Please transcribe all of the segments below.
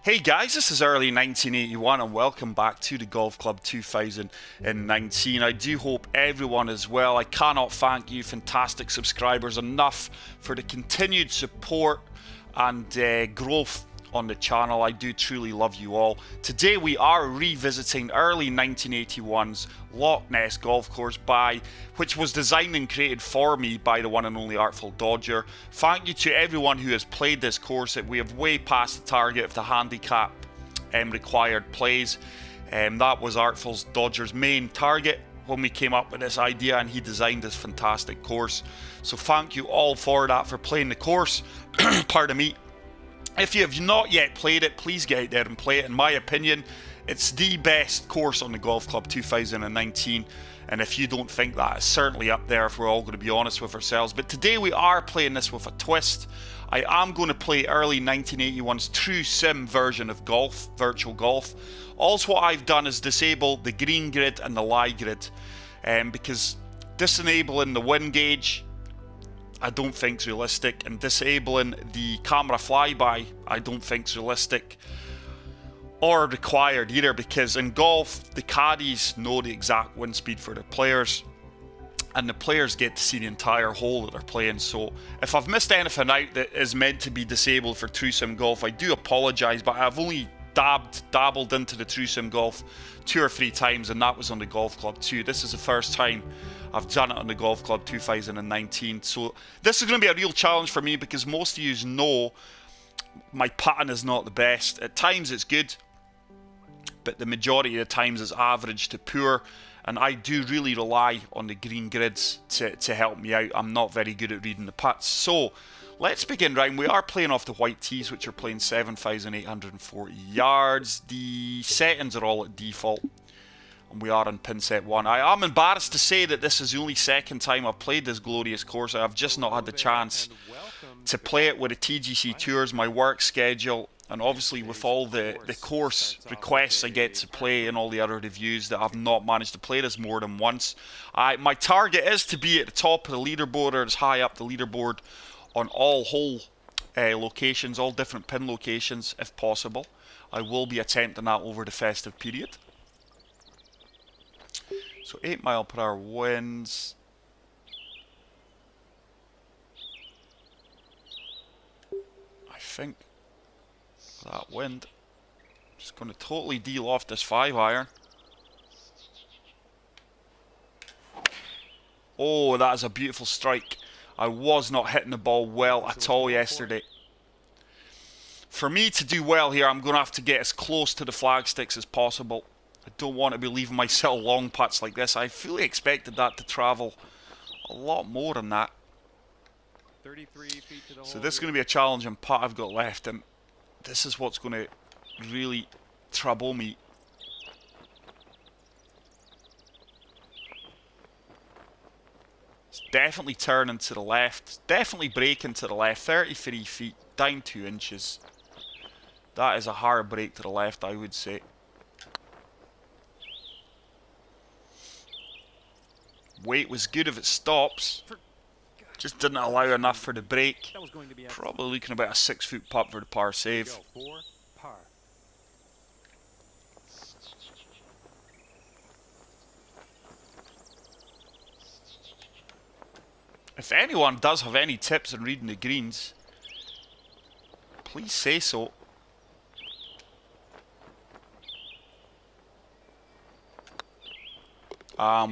Hey guys, this is Early-1981 and welcome back to the Golf Club 2019. I do hope everyone is well. I cannot thank you fantastic subscribers enough for the continued support and growth on the channel. I do truly love you all. Today we are revisiting early 1981's Loch Ness golf course, which was designed and created for me by the one and only Artful Dodger. Thank you to everyone who has played this course. We have way past the target of the handicap required plays. That was Artful Dodger's main target when we came up with this idea, and he designed this fantastic course. So thank you all for that, for playing the course. Pardon me. If you have not yet played it, please get out there and play it. In my opinion, it's the best course on the Golf Club 2019. And if you don't think that, it's certainly up there if we're all going to be honest with ourselves. But today we are playing this with a twist. I am going to play early 1981's true sim version of golf, virtual golf. Also what I've done is disable the green grid and the lie grid. Because disabling the wind gauge, I don't think is realistic, and disabling the camera flyby I don't think is realistic or required either, because in golf the caddies know the exact wind speed for the players and the players get to see the entire hole that they're playing. So if I've missed anything out that is meant to be disabled for true sim golf, I do apologise, but I've only dabbled into the true sim golf 2 or 3 times, and that was on the Golf Club 2. This is the first time I've done it on the Golf Club 2019, so this is going to be a real challenge for me, because most of you know my putting is not the best. At times it's good, but the majority of the times it's average to poor, and I do really rely on the green grids to help me out. I'm not very good at reading the putts. So let's begin round. We are playing off the white tees, which are playing 7,840 yards. The settings are all at default, and we are on pin set 1. I am embarrassed to say that this is the only second time I've played this glorious course. I've just not had the chance to play it with the TGC Tours, my work schedule, and obviously with all the course requests I get to play and all the other reviews, that I've not managed to play this more than once. My target is to be at the top of the leaderboard, or as high up the leaderboard on all hole locations, all different pin locations if possible. I will be attempting that over the festive period. So 8 mile per hour winds. I think that wind, just going to totally deal off this 5-iron. Oh, that is a beautiful strike. I was not hitting the ball well at all yesterday. For me to do well here, I'm going to have to get as close to the flag sticks as possible. I don't want to be leaving myself long putts like this. I fully expected that to travel a lot more than that. 33 feet to the So this is going to be a challenging putt I've got left, and this is what's going to really trouble me. It's definitely turning to the left, definitely braking to the left. 33 feet, down 2 inches. That is a hard break to the left, I would say. Weight was good if it stops. Just didn't allow enough for the break. Probably looking about a 6-foot putt for the par save. If anyone does have any tips on reading the greens, please say so.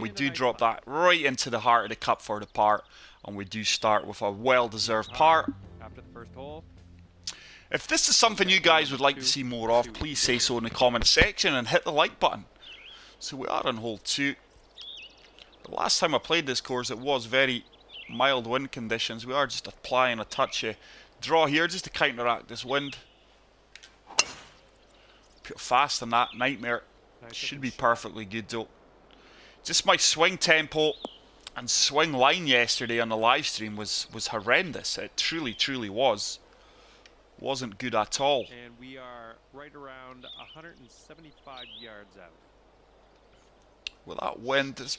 We do drop that right into the heart of the cup for the par, and we do start with a well-deserved par. After the first hole. If this is something you guys would like to see more of, please say so in the comment section and hit the like button. So we are on hole 2. The last time I played this course, it was very mild wind conditions. We are just applying a touch of draw here just to counteract this wind. Put fast on that nightmare. Should be perfectly good though. Just my swing tempo and swing line yesterday on the live stream was horrendous. It truly was. Wasn't good at all. And we are right around 175 yards out. With that wind, this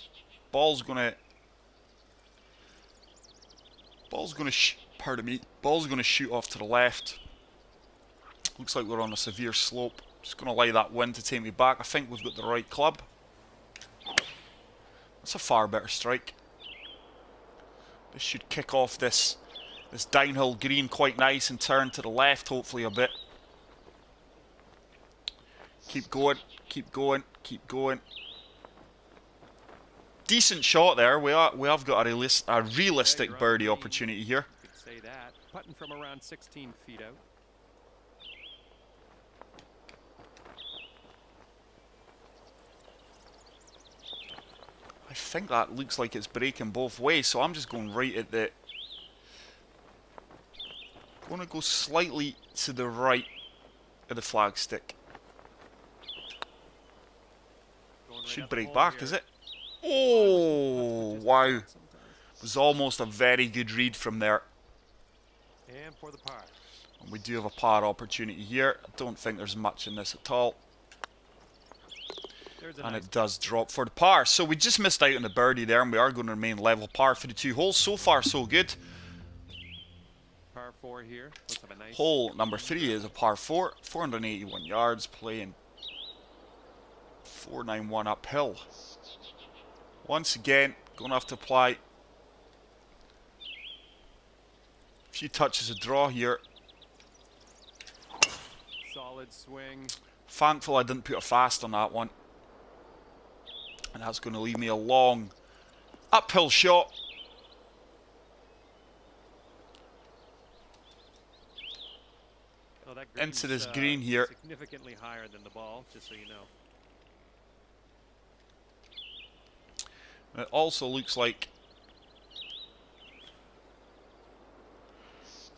ball's gonna pardon me, ball's gonna shoot off to the left. Looks like we're on a severe slope. Just going to allow that wind to take me back. I think we've got the right club. That's a far better strike. This should kick off this downhill green quite nice and turn to the left hopefully a bit. Keep going, keep going, keep going. Decent shot there. We have got a realistic birdie opportunity here. You could say that. Putting from around 16 feet out. I think that looks like it's breaking both ways, so I'm just going right at the... Going to go slightly to the right of the flagstick. Should break back, is it? Oh, wow. It was almost a very good read from there. And for the par. And we do have a par opportunity here. I don't think there's much in this at all. And it does drop for the par. So we just missed out on the birdie there, and we are going to remain level par for the 2 holes. So far, so good. Par 4 here. Let's have a nice Hole number 3 is a par 4, 481 yards, playing 491 uphill. Once again, going to have to apply a few touches of draw here. solid swing. Thankful I didn't put a fast on that one. And that's going to leave me a long uphill shot. Oh, that Into this green here. Significantly higher than the ball, just so you know. It also looks like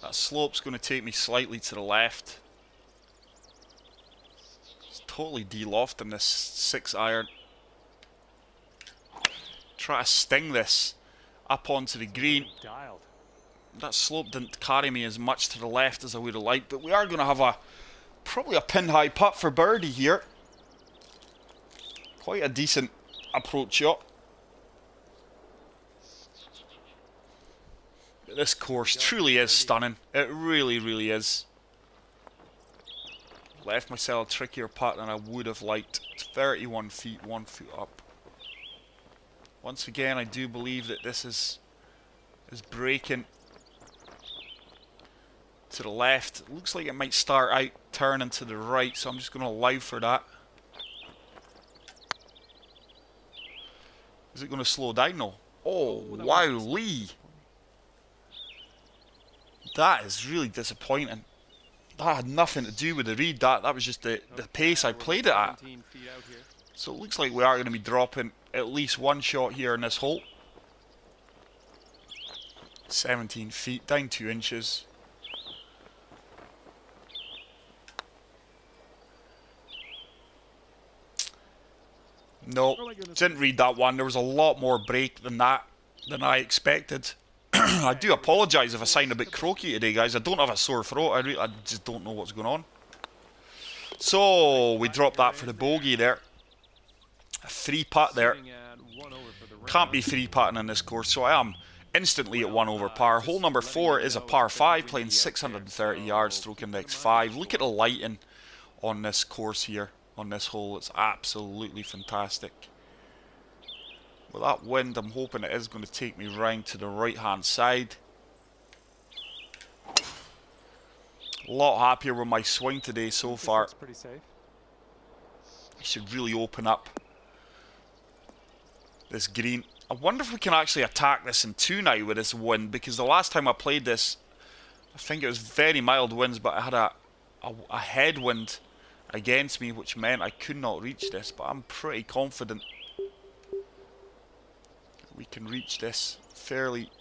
that slope's going to take me slightly to the left. It's totally de-lofting this 6-iron. Try to sting this up onto the green. Dialed. That slope didn't carry me as much to the left as I would have liked, but we are going to have probably a pin-high putt for birdie here. Quite a decent approach shot. This course truly is stunning. It really, really is. Left myself a trickier putt than I would have liked. It's 31 feet, 1 foot up. Once again, I do believe that this is breaking to the left. It looks like it might start out turning to the right, so I'm just going to allow for that. Is it going to slow down now? Oh, wow, Lee. That is really disappointing. That had nothing to do with the read. That was just the pace I played it at. So it looks like we are going to be dropping at least one shot here in this hole. 17 feet, down 2 inches. No, didn't read that one. There was a lot more break than that than I expected. I do apologise if I sound a bit croaky today, guys. I don't have a sore throat. I just don't know what's going on. So we dropped that for the bogey there. A 3-putt there. Can't be 3-putting in this course, so I am instantly at 1 over par. Hole number 4 is a par 5, playing 630 yards, stroke index 5. Look at the lighting on this course here, on this hole. It's absolutely fantastic. With that wind, I'm hoping it is going to take me round to the right-hand side. A lot happier with my swing today so far. Pretty safe. I should really open up this green. I wonder if we can actually attack this in 2 now with this wind, because the last time I played this, I think it was very mild winds, but I had a headwind against me, which meant I could not reach this, but I'm pretty confident we can reach this fairly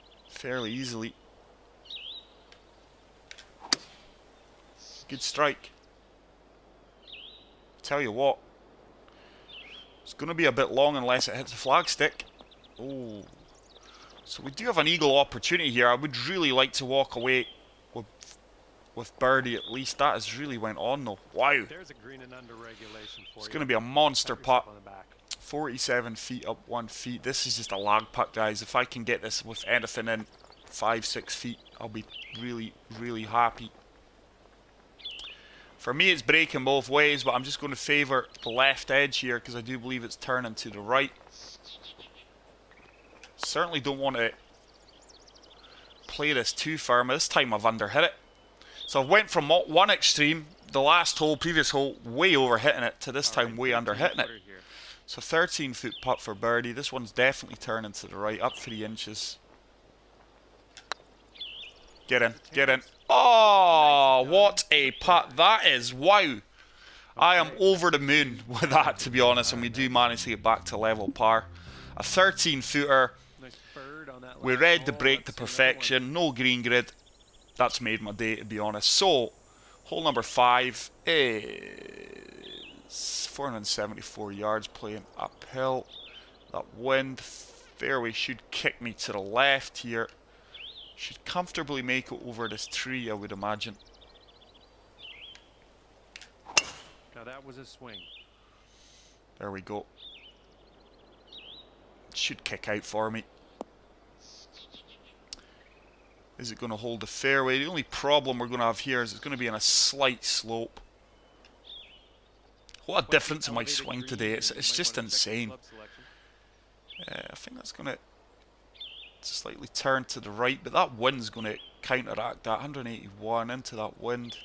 easily. Good strike. Tell you what, it's going to be a bit long unless it hits the flagstick. Oh, so we do have an eagle opportunity here. I would really like to walk away with birdie at least. That has really went on though. Wow. There's a green and under regulation for It's you. going to be a monster putt. On the back. 47 feet up 1 feet. This is just a lag putt, guys. If I can get this with anything in 5-6 feet, I'll be really happy. For me, it's breaking both ways, but I'm just going to favour the left edge here because I do believe it's turning to the right. Certainly don't want to play this too firm. This time I've underhit it. So I went from one extreme, the last hole, previous hole, way overhitting it, to this time way underhitting it. So 13-foot putt for birdie. This one's definitely turning to the right, up 3 inches. Get in, get in. Oh, what a putt that is. Wow. I am over the moon with that, to be honest, and we do manage to get back to level par. A 13-footer. We read the break to perfection. No green grid. That's made my day, to be honest. So, hole number 5 is 474 yards playing uphill. That wind fairway should kick me to the left here. Should comfortably make it over this tree, I would imagine. Now that was a swing. There we go. It should kick out for me. Is it going to hold the fairway? The only problem we're going to have here is it's going to be in a slight slope. What a difference in my swing today. It's just insane. I think that's going to slightly turn to the right, but that wind's going to counteract that. 181 into that wind.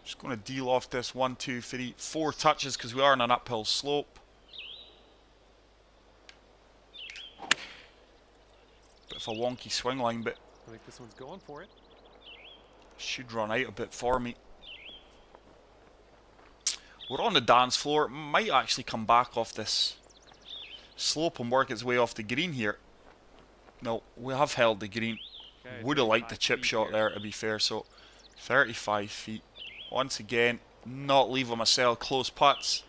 Just going to deal off this 1, 2, 3, 4 touches because we are on an uphill slope. Bit of a wonky swing line, but I think this one's going for it. Should run out a bit for me. We're on the dance floor. It might actually come back off this slope and work its way off the green here. No, we have held the green. Okay, would have liked the chip shot there, to be fair. So 35 feet. Once again, not leaving myself close putts.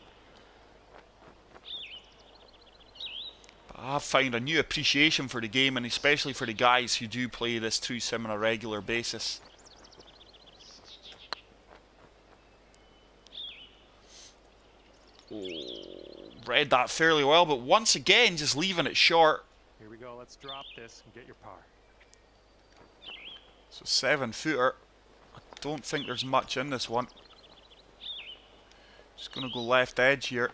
But I've found a new appreciation for the game, and especially for the guys who do play this true sim on a regular basis. Read that fairly well, but once again, just leaving it short. Here we go, let's drop this and get your par. So 7-footer. I don't think there's much in this one. Just going to go left edge here.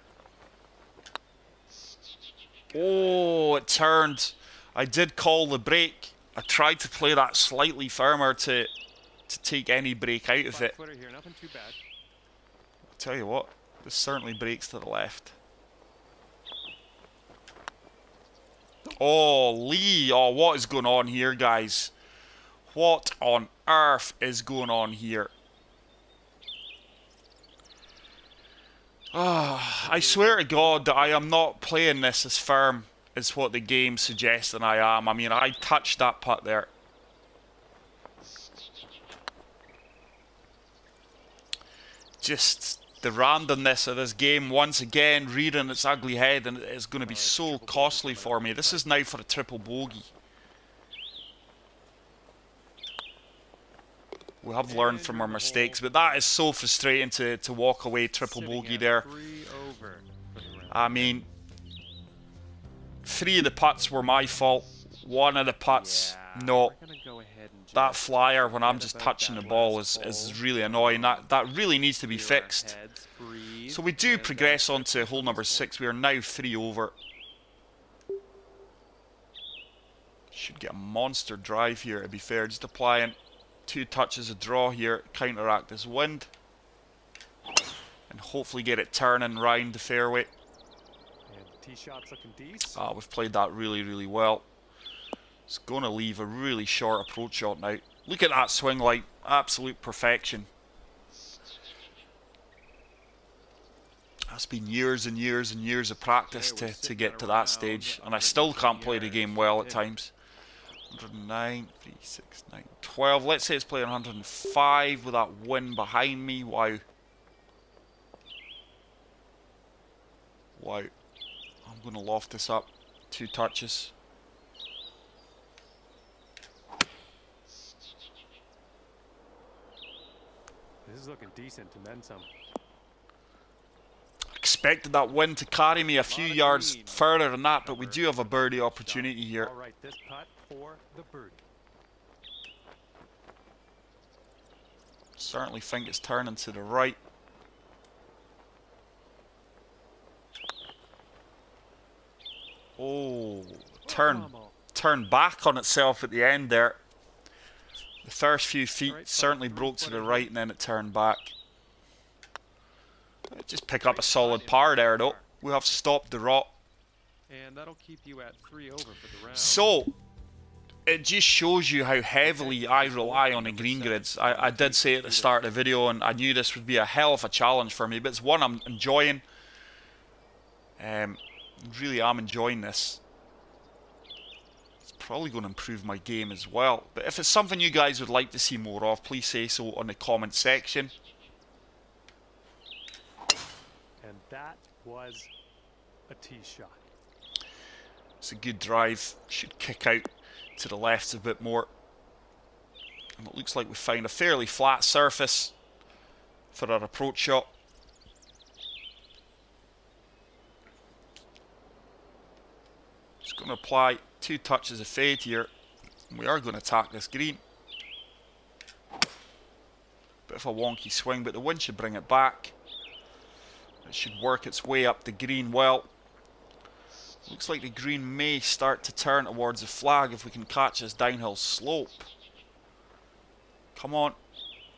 Oh, it turned. I did call the break. I tried to play that slightly firmer to take any break out of it. Here, nothing too bad. I'll tell you what, this certainly breaks to the left. Oh, Lee. Oh, what is going on here, guys? What on earth is going on here? I swear to God that I am not playing this as firm as what the game suggests that I am. I mean, I touched that putt there. Just the randomness of this game once again rearing its ugly head, and it's going to be so costly for me. This is now for a triple bogey. We have learned from our mistakes, but that is so frustrating to walk away triple bogey there. I mean, 3 of the putts were my fault. 1 of the putts, no. That flyer when I'm just touching the ball is really annoying. That really needs to be fixed. So we do progress on to hole number 6. We are now 3 over. Should get a monster drive here, to be fair. Just applying 2 touches of draw here, counteract this wind, and hopefully get it turning round the fairway. Tee shot's looking decent. We've played that really, really well. It's going to leave a really short approach shot now. Look at that swing line, absolute perfection. That's been years and years and years of practice to get to that stage, and I still can't play the game well at times. 109, 3, 6, 9, 12. Let's say it's playing 105 with that wind behind me. Wow. Wow. I'm going to loft this up. 2 touches. This is looking decent and then some. Expected that wind to carry me a few yards further than that, but we do have a birdie opportunity here. All right, this putt for the birdie. Certainly think it's turning to the right. Oh, turn back on itself at the end there. The first few feet certainly broke to the right and then it turned back. Just pick up a solid par there though. We have stopped the rot. And that'll keep you at 3 over for the round. So, it just shows you how heavily I rely on the green grids. I did say at the start of the video, and I knew this would be a hell of a challenge for me, but it's one I'm enjoying. Really am enjoying this. It's probably going to improve my game as well. But if it's something you guys would like to see more of, please say so on the comment section. And that was a tee shot. It's a good drive. Should kick out to the left a bit more. And it looks like we found a fairly flat surface for our approach shot. Just going to apply 2 touches of fade here. And we are going to attack this green. Bit of a wonky swing, but the wind should bring it back. It should work its way up the green well. Looks like the green may start to turn towards the flag if we can catch this downhill slope. Come on.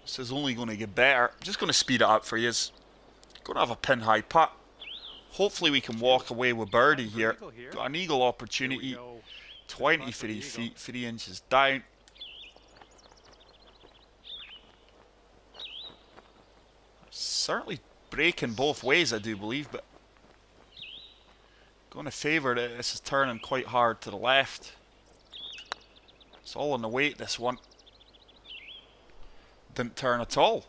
This is only going to get better. I'm just going to speed it up for you. Going to have a pin high putt. Hopefully we can walk away with birdie here. Got an eagle opportunity. 23 feet, 3 inches down. Certainly breaking both ways, I do believe, but going to favour it. This is turning quite hard to the left. It's all on the weight, this one. Didn't turn at all.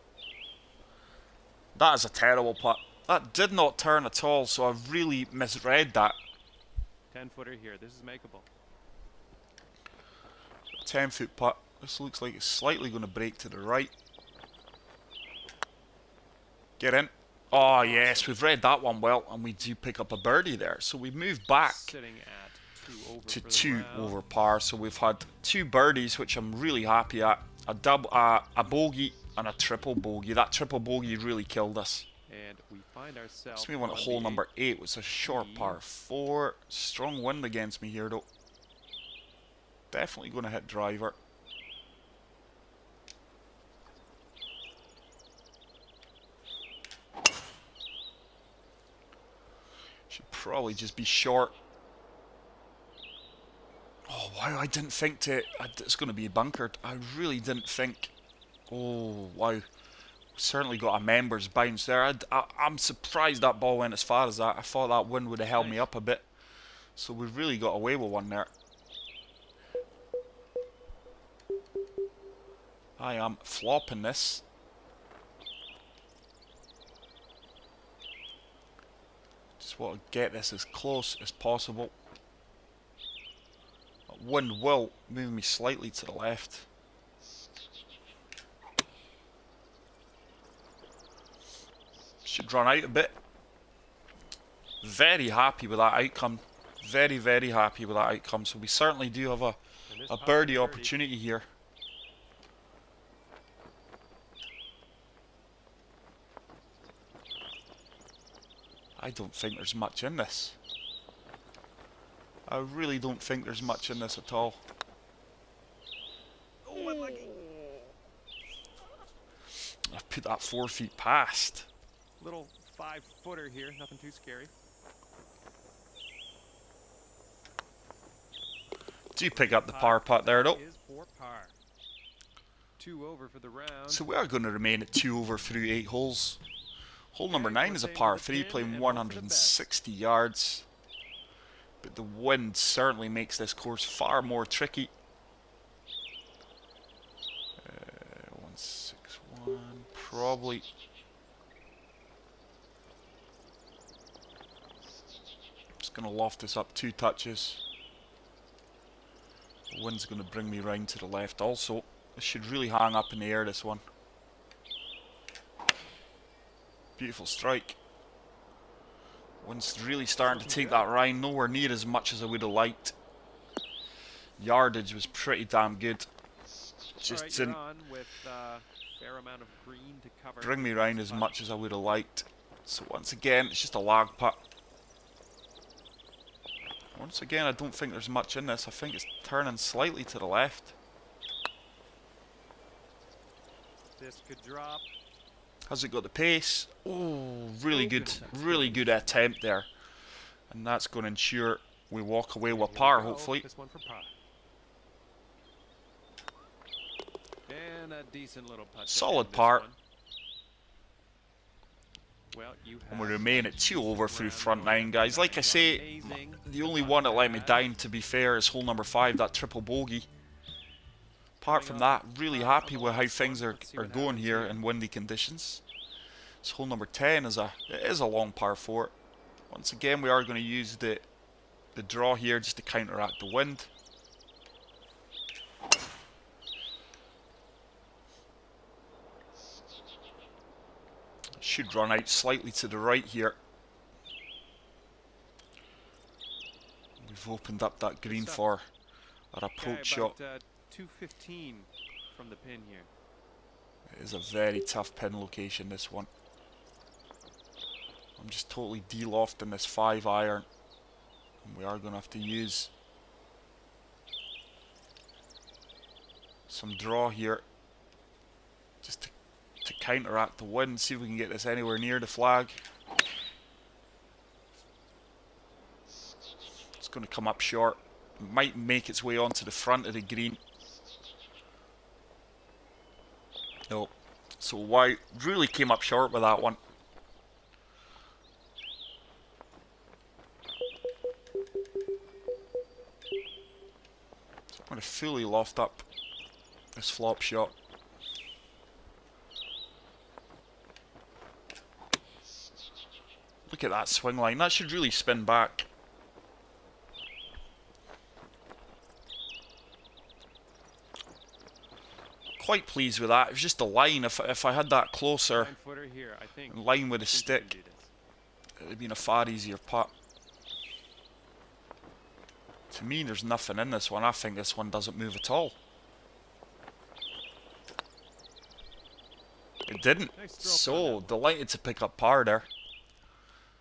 That is a terrible putt. That did not turn at all, so I really misread that. 10-footer here. This is makeable. 10-foot putt. This looks like it's slightly going to break to the right. Get in. Oh yes, we've read that one well, and we do pick up a birdie there. So we've moved back to 2 over par. So we've had 2 birdies, which I'm really happy at. A bogey and a triple bogey. That triple bogey really killed us. And we find ourselves. So we went at hole number 8. It's a short par 4. Strong wind against me here though. Definitely going to hit driver. Should probably just be short. Oh wow, I didn't think it's going to be bunkered. I really didn't think. Oh wow. Certainly got a member's bounce there. I'm surprised that ball went as far as that. I thought that wind would have held me up a bit. So we've really got away with one there. I am flopping this. Just want to get this as close as possible. That wind will move me slightly to the left. Should run out a bit. Very happy with that outcome. Very, very happy with that outcome. So we certainly do have a birdie opportunity here. I don't think there's much in this. I really don't think there's much in this at all. Oh, I've put that 4 feet past. Little 5-footer here, nothing too scary. Do pick up the par putt there though. 2 over for the round. So we are going to remain at 2 over through 8 holes. Hole number 9 is a par 3, playing 160 yards. But the wind certainly makes this course far more tricky. 161, probably. Just going to loft this up 2 touches. The wind's going to bring me round to the left also. This should really hang up in the air, this one. Beautiful strike. Wind's really starting to take that round, nowhere near as much as I would have liked. Yardage was pretty damn good. Just didn't. fair amount of green to cover. bring me round as much as I would have liked. So once again, it's just a lag putt. Once again, I don't think there's much in this. I think it's turning slightly to the left. This could drop. Has it got the pace? Oh, really good attempt there. And that's going to ensure we walk away with par, hopefully. This one for par. And a decent little putt. Solid par. Well, you And we remain at 2 over through front 9, guys. Like I say, the only one that let me down, to be fair, is hole number 5, that triple bogey. Apart from that, really happy with how things are going here in windy conditions. This hole number 10 is a long par 4. Once again, we are going to use the draw here just to counteract the wind. Should run out slightly to the right here. We've opened up that green for our approach shot. 215 from the pin here. It is a very tough pin location, this one. I'm just totally de-lofting this 5 iron. And we are going to have to use some draw here just to counteract the wind. See if we can get this anywhere near the flag. It's going to come up short. It might make its way onto the front of the green. No. So White really came up short with that one. So I'm going to fully loft up this flop shot. Look at that swing line. That should really spin back. Quite pleased with that. It was just a line. If I had that closer, Here, I think, in line with the stick, it would have been a far easier putt. To me, there's nothing in this one. I think this one doesn't move at all. It didn't. Nice So, delighted to pick up par there.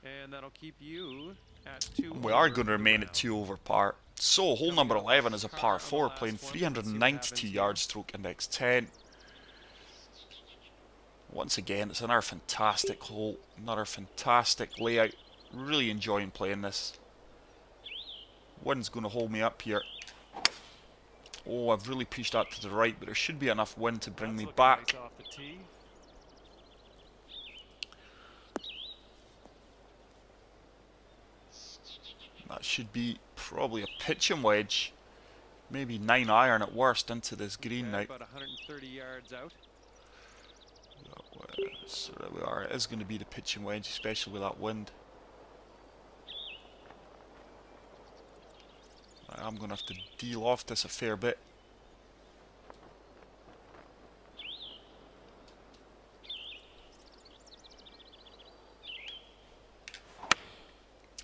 And that'll keep you at 2 We are going to remain at 2 over par. So, hole number 11 is a par 4, playing 392 yards, stroke index 10. Once again, it's another fantastic hole, another fantastic layout. Really enjoying playing this. Wind's going to hold me up here. Oh, I've really pushed that to the right, but there should be enough wind to bring me back. Nice off the tee. That should be probably a pitching wedge. Maybe 9 iron at worst into this green now. About 130 yards out. So there we are. It is going to be the pitching wedge, especially with that wind. I'm going to have to de-loft this a fair bit.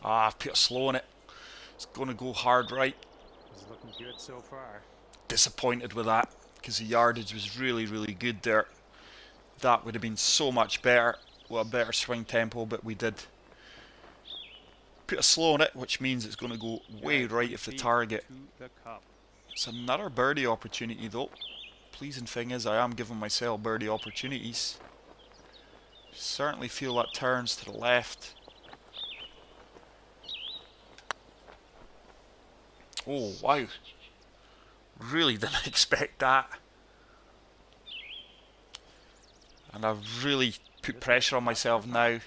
Ah, I've put a slow on it. It's going to go hard right. It's looking good so far. Disappointed with that, because the yardage was really, really good there. That would have been so much better, with a better swing tempo, but we did put a slow on it, which means it's going to go way right of the target. It's another birdie opportunity though. Pleasing thing is I am giving myself birdie opportunities. Certainly feel that turns to the left. Oh wow, really didn't expect that. And I've really put pressure on myself now,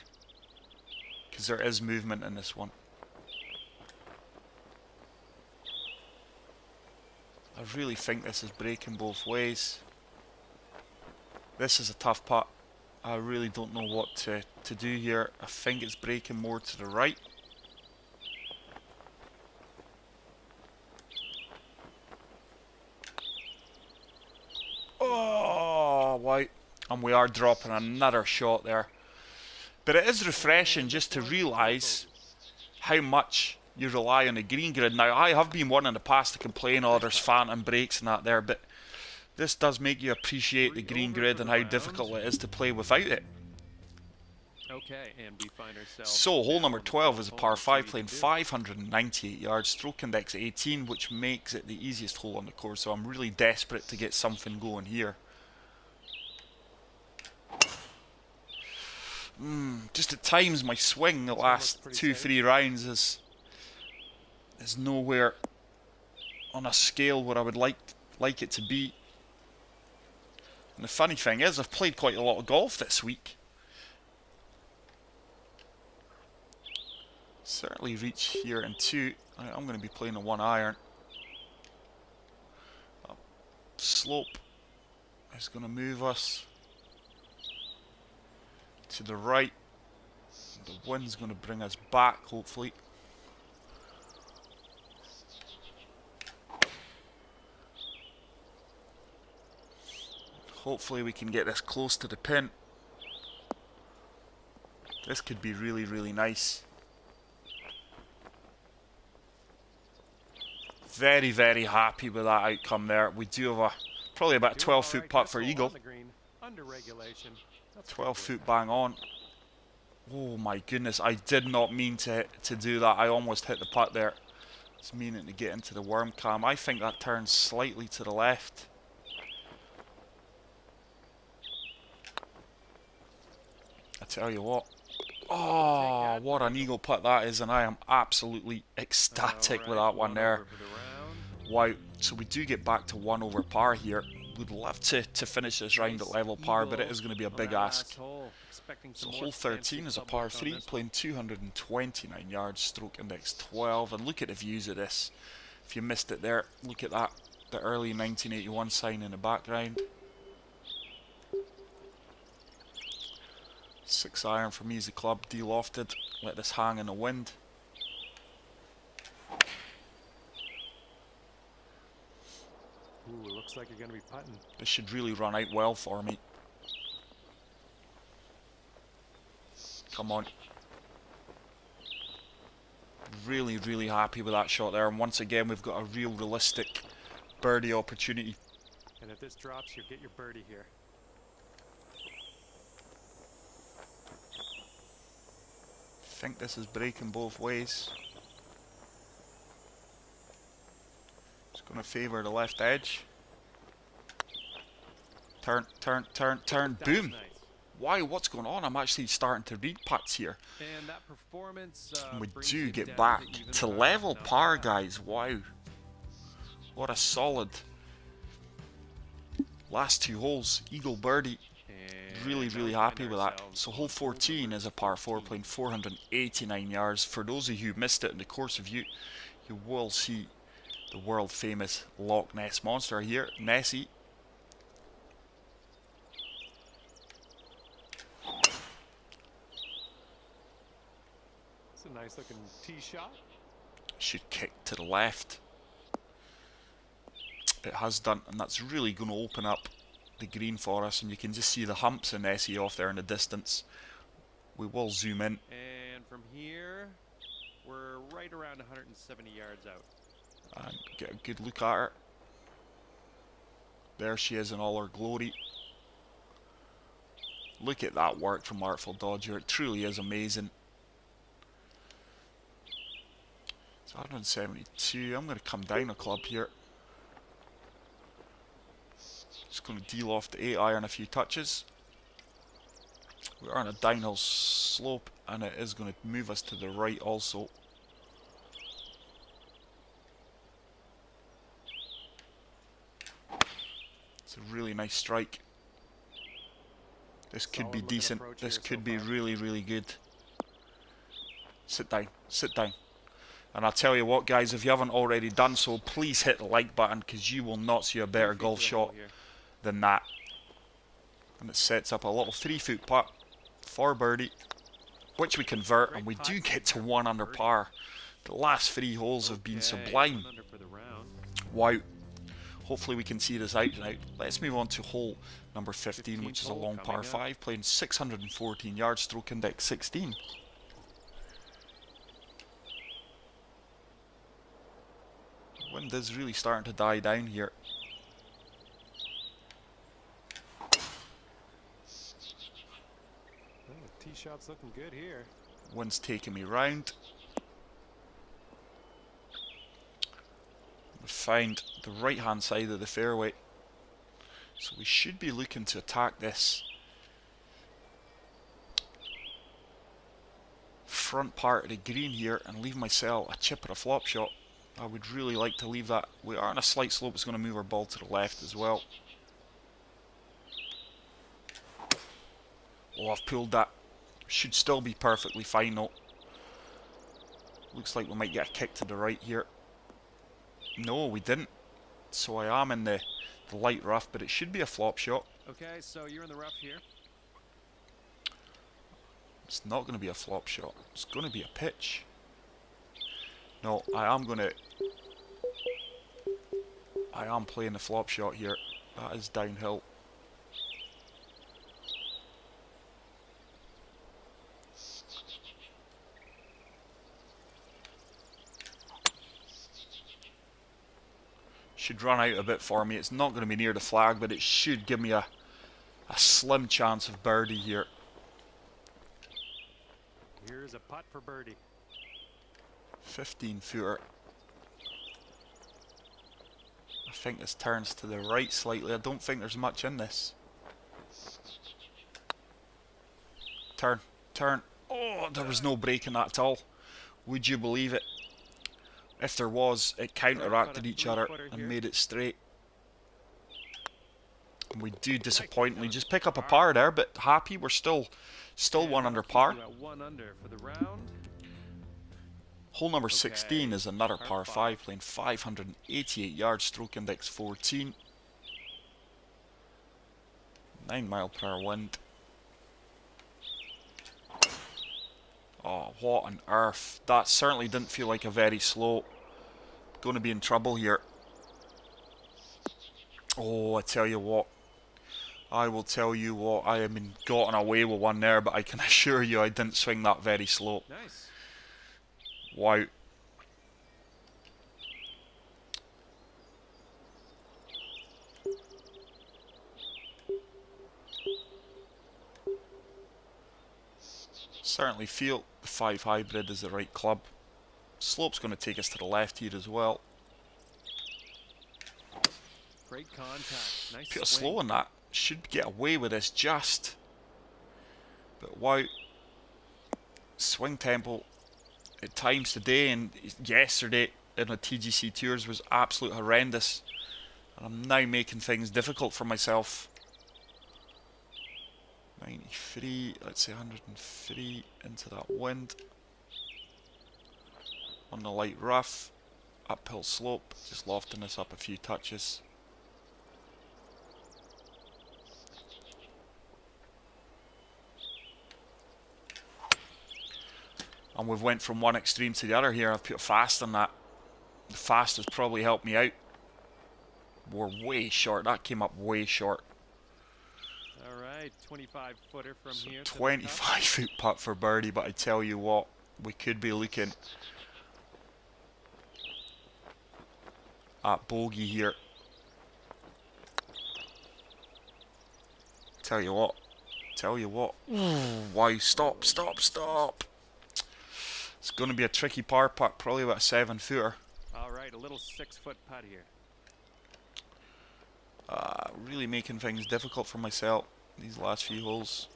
because there is movement in this one. I really think this is breaking both ways. This is a tough putt. I really don't know what to do here. I think it's breaking more to the right. Oh, wow. And we are dropping another shot there. But it is refreshing just to realise how much you rely on the green grid. Now, I have been one in the past to complain, oh, there's phantom breaks and that there, but This does make you appreciate the green grid and how difficult it is to play without it. Okay, and we find ourselves. So, hole number 12 is a par 5, playing do. 598 yards, stroke index 18, which makes it the easiest hole on the course. So I'm really desperate to get something going here. Just at times my swing the last 2-3 rounds is nowhere on a scale where I would like it to be. And the funny thing is, I've played quite a lot of golf this week. Certainly reach here in 2. I'm going to be playing a 1 iron. Slope is going to move us to the right. The wind's going to bring us back, hopefully. Hopefully we can get this close to the pin. This could be really, really nice. Very, very happy with that outcome there. We do have probably about a 12-foot putt for eagle. 12-foot bang on. Oh my goodness, I did not mean to do that. I almost hit the putt there. It's meaning to get into the worm cam. I think that turns slightly to the left. I tell you what. Oh, what an eagle putt that is, and I am absolutely ecstatic with that one there. Wow, so we do get back to 1 over par here. We'd love to finish this round at level par, but it is going to be a big ask. So hole 13 is a par 3, playing 229 yards, stroke index 12, and look at the views of this. If you missed it there, look at that, the early 1981 sign in the background. 6 iron from Easy Club, de-lofted, let this hang in the wind. Ooh, it looks like you're going to be putting. This should really run out well for me. Come on. Really, really happy with that shot there. And once again, we've got a real realistic birdie opportunity. And if this drops, you'll get your birdie here. I think this is breaking both ways. It's going to favour the left edge. Turn, turn, turn, turn, boom! Nice. Wow, what's going on? I'm actually starting to read putts here. And that performance, And we brings do you get down back even to par. level Not par, bad. guys. Wow. What a solid last 2 holes. Eagle birdie. And Really, now really we happy find with that. ourselves So hole on 14 is a par 4, 14. playing 489 yards. For those of you who missed it in the course of you will see the world famous Loch Ness monster here, Nessie. It's a nice looking tee shot. Should kick to the left. It has done, and that's really going to open up the green for us, and you can just see the humps in Nessie off there in the distance. We will zoom in. And from here, we're right around 170 yards out. And get a good look at her. There she is in all her glory. Look at that work from Artful Dodger. It truly is amazing. It's 172. I'm going to come down a club here. Just going to de-loft the 8 iron a few touches. We're on a downhill slope, and it is going to move us to the right also. It's a really nice strike. This could be decent. This could be really, really good. Sit down. Sit down. And I'll tell you what, guys, if you haven't already done so, please hit the like button, because you will not see a better golf shot than that. And it sets up a little 3-foot putt for birdie, which we convert, and we do get to 1 under par. The last 3 holes have been sublime. Wow. Hopefully we can see this out tonight. Let's move on to hole number 15, which is a long par 5, playing 614 yards, stroke index 16. The wind is really starting to die down here. Tee shot's looking good here. Wind's taking me round. We find the right hand side of the fairway. So we should be looking to attack this front part of the green here and leave myself a chip or a flop shot. I would really like to leave that. We are on a slight slope. It's going to move our ball to the left as well. Oh, I've pulled that. Should still be perfectly fine though. Looks like we might get a kick to the right here. No, we didn't. So I am in the light rough, but it should be a flop shot. Okay, so you're in the rough here. It's not going to be a flop shot. It's going to be a pitch. No, I am playing the flop shot here. That is downhill. Should run out a bit for me. It's not going to be near the flag, but it should give me a slim chance of birdie here. Here's a putt for birdie. 15 footer. I think this turns to the right slightly. I don't think there's much in this. Turn, turn. Oh, there was no break in that at all. Would you believe it? If there was, it counteracted each other and made it straight. And we do disappointingly just pick up a par there, but happy. We're still one under par. Hole number 16 is another par 5, playing 588 yards, stroke index 14. 9 mile per hour wind. Oh, what on earth. That certainly didn't feel like a very slow. Going to be in trouble here. Oh, I tell you what. I will tell you what. I have been gotten away with one there, but I can assure you I didn't swing that very slow. Nice. Wow. Certainly feel the 5 hybrid is the right club. Slope's going to take us to the left here as well. Great contact. Nice. Put a slow on that. Should get away with this just. But wow. Swing tempo at times today and yesterday in the TGC Tours was absolute horrendous. And I'm now making things difficult for myself. 93, let's say 103 into that wind. On the light rough, uphill slope, just lofting this up a few touches. And we've went from one extreme to the other here. I've put fast on that. The fast has probably helped me out. We're way short. That came up way short. All right, 25 footer from So here. 25 foot putt for birdie, but I tell you what, we could be looking at bogey here. Tell you what. Why? Stop. It's going to be a tricky par putt, probably about a 7 footer. All right, a little 6-foot putt here. Really making things difficult for myself these last few holes.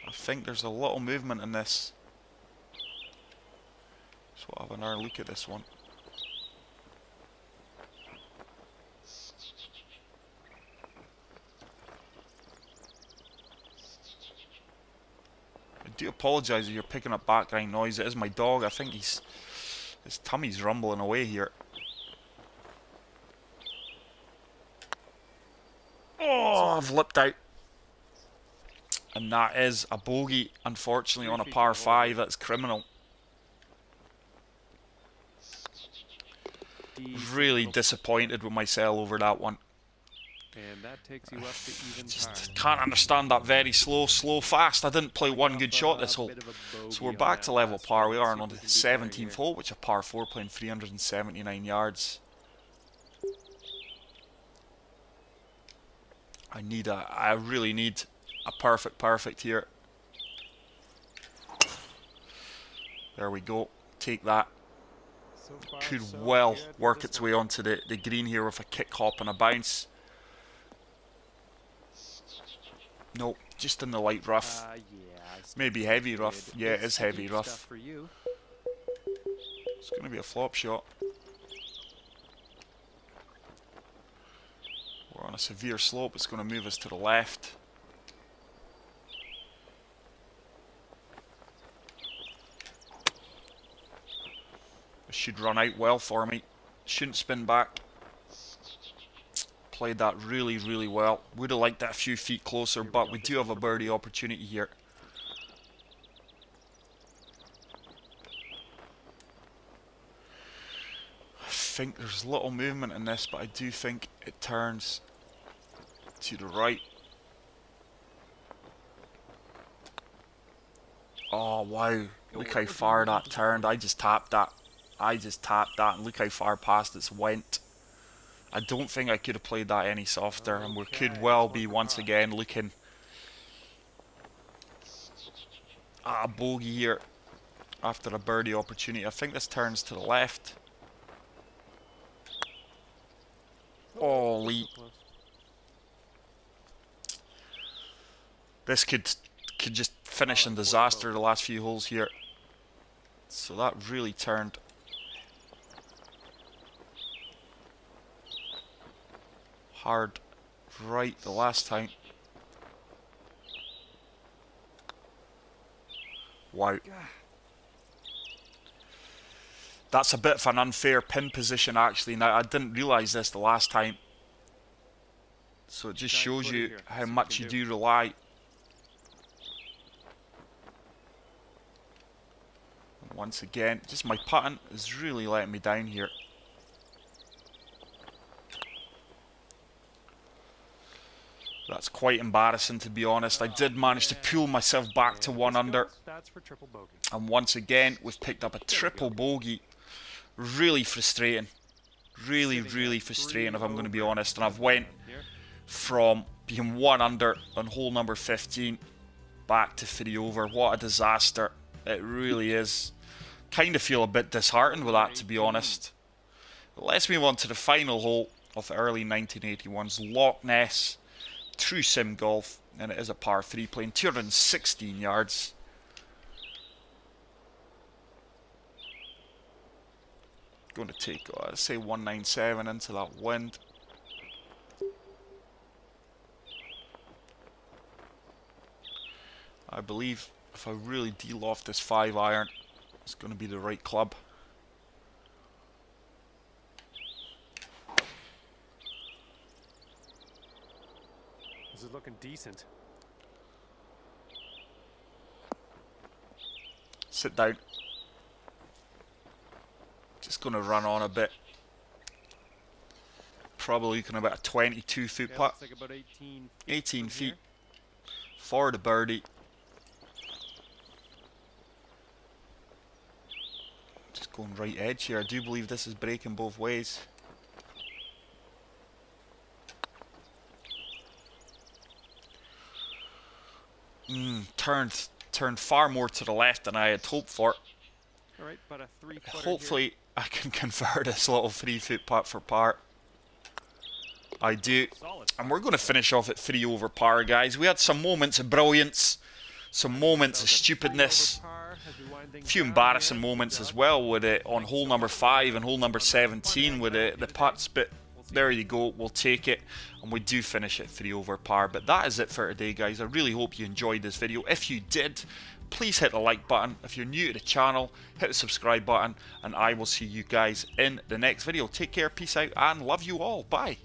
I think there's a little movement in this. So I'll have another look at this one. I do apologise if you're picking up background noise. It is my dog. I think his tummy's rumbling away here. Oh, I've lipped out. And that is a bogey, unfortunately, on a par 5. That's criminal. Really disappointed with myself over that one. And that takes you up to even Just can't understand that very slow, fast. I didn't play one good shot this hole. So we're back to level par. We are on the 17th hole, which is a par 4, playing 379 yards. I really need a perfect here. There we go. Take that. So far, Could so well good for work this its one. way onto the green here with a kick, hop and a bounce. Nope, just in the light rough. Yeah, I still Maybe think heavy it's rough. good. Yeah, it It's is the heavy deep rough. stuff for you. It's going to be a flop shot. We're on a severe slope. It's going to move us to the left. This should run out well for me. Shouldn't spin back. Played that really well. Would have liked that a few feet closer, but we do have a birdie opportunity here. I think there's little movement in this, but I do think it turns to the right. Oh wow, look how far that turned. I just tapped that, and look how far past it's went. I don't think I could have played that any softer, and we could well be once again looking at a bogey here after a birdie opportunity. I think this turns to the left. Holy. This could just finish in disaster the last few holes here. So that really turned. Hard right the last time. Wow. That's a bit of an unfair pin position actually. Now I didn't realise this the last time. So it just shows you how much you do rely. And once again, just my putting is really letting me down here. That's quite embarrassing, to be honest. I did manage to pull myself back to 1 under. And once again, we've picked up a triple bogey. Really frustrating. Really frustrating, if I'm going to be honest. And I've went from being 1 under on hole number 15 back to 3 over. What a disaster. It really is. Kind of feel a bit disheartened with that, to be honest. But let's move on to the final hole of early 1981's Loch Ness. True sim golf, and it is a par 3 playing 216 yards. Going to take, let's say 197 into that wind. I believe if I really de-loft this 5 iron, it's going to be the right club. This is looking decent. Sit down. Just going to run on a bit. Probably looking about a 22 foot putt. Like about 18 feet for the birdie. Just going right edge here. I do believe this is breaking both ways. Turned far more to the left than I had hoped for. All right, but a 3-footer Hopefully here. I can convert this little 3-foot putt for par. I do. And we're going to finish off at 3 over par, guys. We had some moments of brilliance, some moments of stupidness, a few embarrassing moments as well with it on hole number 5 and hole number 17 with the putts, but there you go, we'll take it, and we do finish at 3 over par. But that is it for today, guys. I really hope you enjoyed this video. If you did, please hit the like button. If you're new to the channel, hit the subscribe button, and I will see you guys in the next video. Take care, peace out, and love you all. Bye.